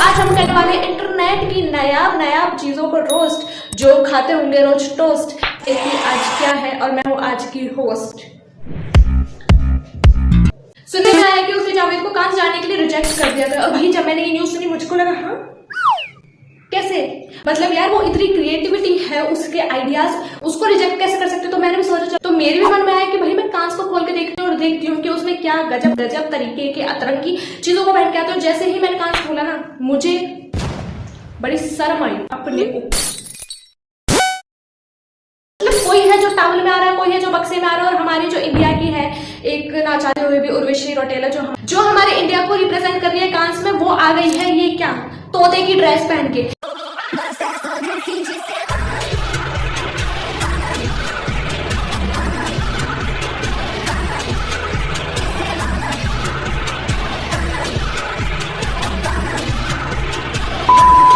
आज हम करने वाले इंटरनेट की नायाब चीजों को रोस्ट, जो खाते होंगे रोज टोस्ट। देखिए आज क्या है, और मैं हूँ आज की होस्ट। सुनने में आया कि उसने जावेद को कांस जाने के लिए रिजेक्ट कर दिया था। अभी जब मैंने ये न्यूज सुनी मुझको लगा हाँ कैसे, मतलब यार वो इतनी क्रिएटिविटी है उसके आइडियाज, उसको रिजेक्ट कैसे कर सकते। तो मैंने भी सोचा, तो मेरे भी मन में आया कि भाई मैं कांस को खोल के देखती हूँ और देखती हूँ कि उसमें क्या गजब गजब तरीके के अतरंगी चीजों को पहन के आते हो। जैसे ही मैंने कांस खोला ना, मुझे बड़ी शर्म आई अपने को। मतलब कोई है जो टावल में आ रहा है, कोई है जो बक्से में आ रहा है, और हमारी जो इंडिया की है एक ना चाहते हुए भी उर्वशी रौटेला जो हमारे इंडिया को रिप्रेजेंट कर रही है कांस में, वो आ गई है ये क्या तोते की ड्रेस पहन के।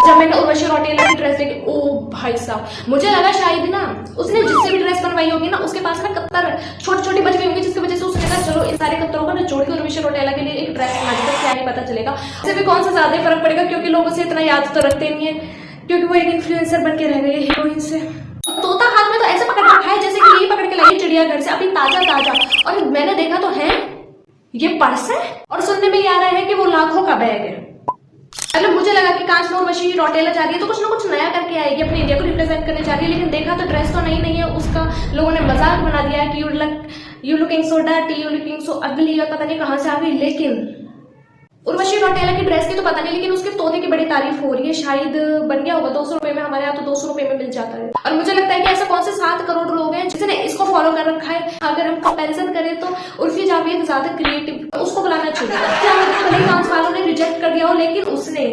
जब मैंने उर्वशी रौटेला की ड्रेस देखी, ओ भाई साहब, मुझे लगा शायद ना उसने जिससे भी ड्रेस बनवाई होगी ना उसके पास ना कत्तर छोटी छोटी बच गई होंगी, जिसकी वजह से उसने कहा चलो इन सारे कत्तरों का ना जोड़ के उर्वशी रौटेला के लिए एक ड्रेस बना देता। क्या नहीं पता चलेगा इससे भी कौन सा ज्यादा फर्क पड़ेगा, क्योंकि लोग उसे इतना याद तो रखते नहीं है, क्योंकि वो एक इन्फ्लुएंसर बन के रह गई है हीरोइन से। तोता हाथ में तो ऐसे पकड़ रखा है जैसे कि यही पकड़ के लाई चिड़ियाघर से अभी ताजा, और मैंने देखा तो है ये पर्स है, और सुनने में ये आ रहा है कि वो लाखों का बैग है। मतलब मुझे लगा कि कांच में उर्वशी रौटेला जा रही है तो कुछ ना कुछ नया करके आएगी, अपने इंडिया को रिप्रेजेंट करने जा रही है, लेकिन देखा तो ड्रेस तो नहीं है उसका। लोगों ने मजाक बना दिया है कि you looking so dirty, you looking so अगली, और पता नहीं कहां से आ गई। लेकिन उर्वशी रौटेला की ड्रेस की तो पता नहीं, लेकिन उसके तोते की बड़ी तारीफ हो रही है। शायद बन गया होगा 200 रुपए में, हमारे यहाँ तो 200 रुपए में मिल जाता है। और मुझे लगता है कि ऐसा कौन से 7 करोड़ लोग हैं जिसने इसको फॉलो कर रखा है। अगर हम कंपैरिजन करें तो उर्फी जावेद ज्यादा क्रिएटिव, उसको बुलाना चाहिए। डांस वालों ने रिजेक्ट कर दिया हो, लेकिन उसने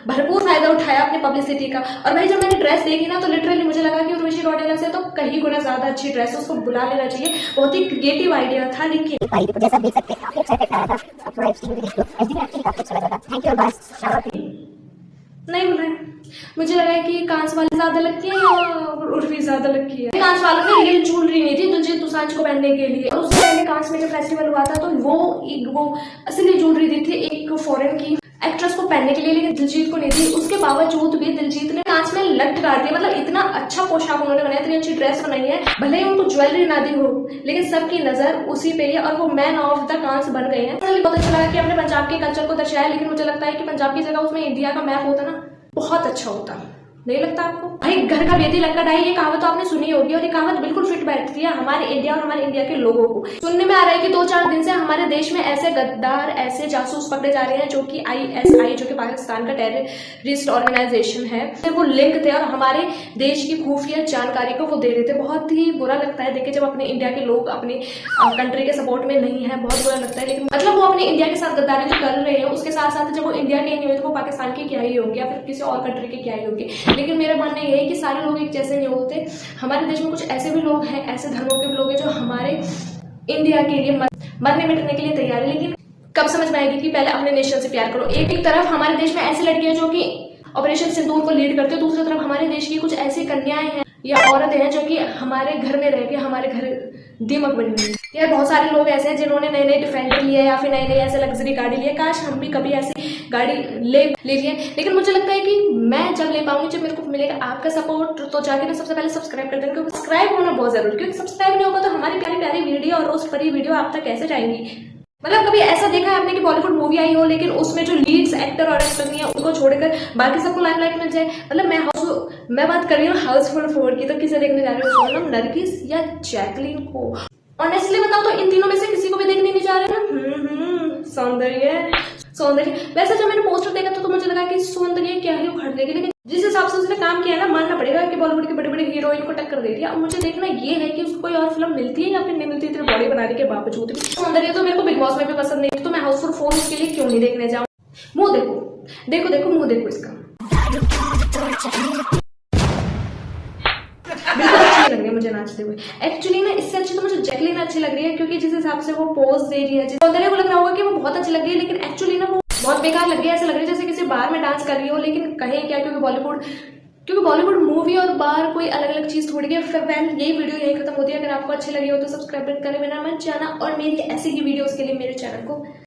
भरपूर फायदा उठाया अपनी पब्लिसिटी का। और भाई जब मैंने ड्रेस देखी ना तो लिटरली मुझे लगा कि उर्वशी रौटेला से तो कहीं गुना ज्यादा अच्छी ड्रेस, उसको बुला लेना चाहिए। बहुत ही क्रिएटिव आइडिया था, लेकिन जैसा देख सकते हैं काफी अच्छा इफेक्ट आ रहा था। काफी अच्छा लग रहा था। थैंक यू बस नहीं बोल रहे। मुझे लगा कि कांस वाली ज्यादा लगती है या उर्फी ज्यादा लगती है। कांस वालों ने रियल ज्वेलरी नहीं थी दिलजीत दोसांझ को पहनने के लिए, और उससे पहले कांस में जब फेस्टिवल हुआ था तो वो असली ज्वेलरी दी थी एक फॉरेन की एक्ट्रेस को पहनने के लिए, लेकिन दिलजीत को नहीं थी। उसके बावजूद भी दिलजीत ने कांच में लट डाल दिया। मतलब इतना अच्छा पोशाक उन्होंने बनाया, इतनी अच्छी ड्रेस बनाई है, भले ही उनको ज्वेलरी ना दी हो, लेकिन सबकी नजर उसी पे है और वो मैन ऑफ द कांस बन गए हैं। बहुत अच्छा लगा कि हमने पंजाब के कल्चर को दर्शाया, लेकिन मुझे लगता है कि पंजाब की जगह उसमें इंडिया का मैप होता ना, बहुत अच्छा होता। नहीं लगता आपको? भाई घर का बेदी लक्कड़ आई, ये कहावत तो आपने सुनी होगी, और ये कहावत बिल्कुल फिट बैठती है हमारे इंडिया और हमारे इंडिया के लोगों को। सुनने में आ रहा है कि 2-4 दिन से हमारे देश में ऐसे गद्दार, ऐसे जासूस पकड़े जा रहे हैं जो कि ISI, जो कि पाकिस्तान का टेररिस्ट ऑर्गेनाइजेशन है, वो लिंक थे और हमारे देश की खुफिया जानकारी को वो दे रहे थे। बहुत ही बुरा लगता है देखिए जब अपने इंडिया के लोग अपनी कंट्री के सपोर्ट में नहीं है, बहुत बुरा लगता है। लेकिन मतलब वो अपने इंडिया के साथ गद्दारी जो कर रहे हैं, उसके साथ साथ जब वो इंडिया के नहीं हुए तो वो पाकिस्तान की क्या ही होंगे या फिर किसी और कंट्री के क्या ही होंगे। लेकिन मेरा मानना यह है कि सारे लोग एक जैसे नहीं होते। हमारे देश में कुछ ऐसे भी लोग हैं, ऐसे धर्मों के भी लोग हैं जो हमारे इंडिया के लिए मरने मिटने के लिए तैयार है। लेकिन कब समझ में आएगी कि पहले अपने नेशन से प्यार करो। एक तरफ हमारे देश में ऐसी लड़कियां जो कि ऑपरेशन सिंदूर को लीड करते हैं, दूसरी तरफ हमारे देश की कुछ ऐसी कन्याएं हैं या औरतें हैं जो कि हमारे घर में रह के हमारे घर दीमक बनी हुई है। यार बहुत सारे लोग ऐसे हैं जिन्होंने नए डिफेंडर लिए या फिर नई ऐसे लग्जरी गाड़ी लिए। काश हम भी कभी ऐसी गाड़ी ले लिए। लेकिन मुझे लगता है कि मैं जब ले पाऊंगी, जब मेरे को मिलेगा आपका सपोर्ट, तो जाके ना सबसे पहले सब्सक्राइब कर देना, क्योंकि सब्सक्राइब होना बहुत जरूरी है। क्योंकि सब्सक्राइब नहीं होगा तो हमारी प्यारी प्यारी वीडियो और रोस्ट भरी वीडियो आप तक कैसे जाएंगी। मतलब कभी ऐसा देखा है आपने कि बॉलीवुड मूवी आई हो लेकिन उसमें जो लीड्स एक्टर और एक्टर है उनको छोड़कर बाकी सबको लाइमलाइट मिल जाए। मतलब मैं बात कर रही हूँ हाउसफुल 4 की, तो किसे देखने जा रहे हो, सोनम, नरगिस या जैकलीन को? ऑनेस्टली बताओ तो इन तीनों में से किसी को भी देखने नहीं जा रहे ना। सौंदर्य वैसे जब मैंने पोस्टर देखा तो मुझे लगा कि सौंदर्य क्या ही उखड़ देगी, लेकिन जिस हिसाब से उसने काम किया ना, मानना पड़ेगा कि बॉलीवुड की बड़ी बड़ी हीरोइन को टक्कर दे रही है। अब मुझे देखना ये है कि उसको कोई और फिल्म मिलती है या फिर नहीं मिलती है, बॉडी बनाने के बावजूद भी। सौंदर्य तो मेरे को बिग बॉस में भी पसंद नहीं, तो मैं हाउसफुल 4 उसके लिए क्यों नहीं देखने जाऊँ। मुंह देखो मुंह देखो इसका, लग रही है मुझे नाचते हुए। एक्चुअली ना इससे अच्छी तो मुझे जैकलीन अच्छी लग रही है, क्योंकि जिस हिसाब से वो पोज दे रही है, सौंदर्य को लग रहा होगा कि वो बहुत अच्छी लग रही है, लेकिन एक्चुअली ना वो बहुत बेकार लग रही है। ऐसा लग रही है जैसे किसी बार में डांस कर रही हो, लेकिन कहें क्या, क्योंकि बॉलीवुड मूवी और बार कोई अलग अलग चीज थोड़ी है। यही वीडियो यही खत्म होती है। अगर आपको अच्छी लगी हो तो सब्सक्राइब करें, मेरा मन जाना, और मेरी ऐसी ही वीडियोस के लिए मेरे चैनल को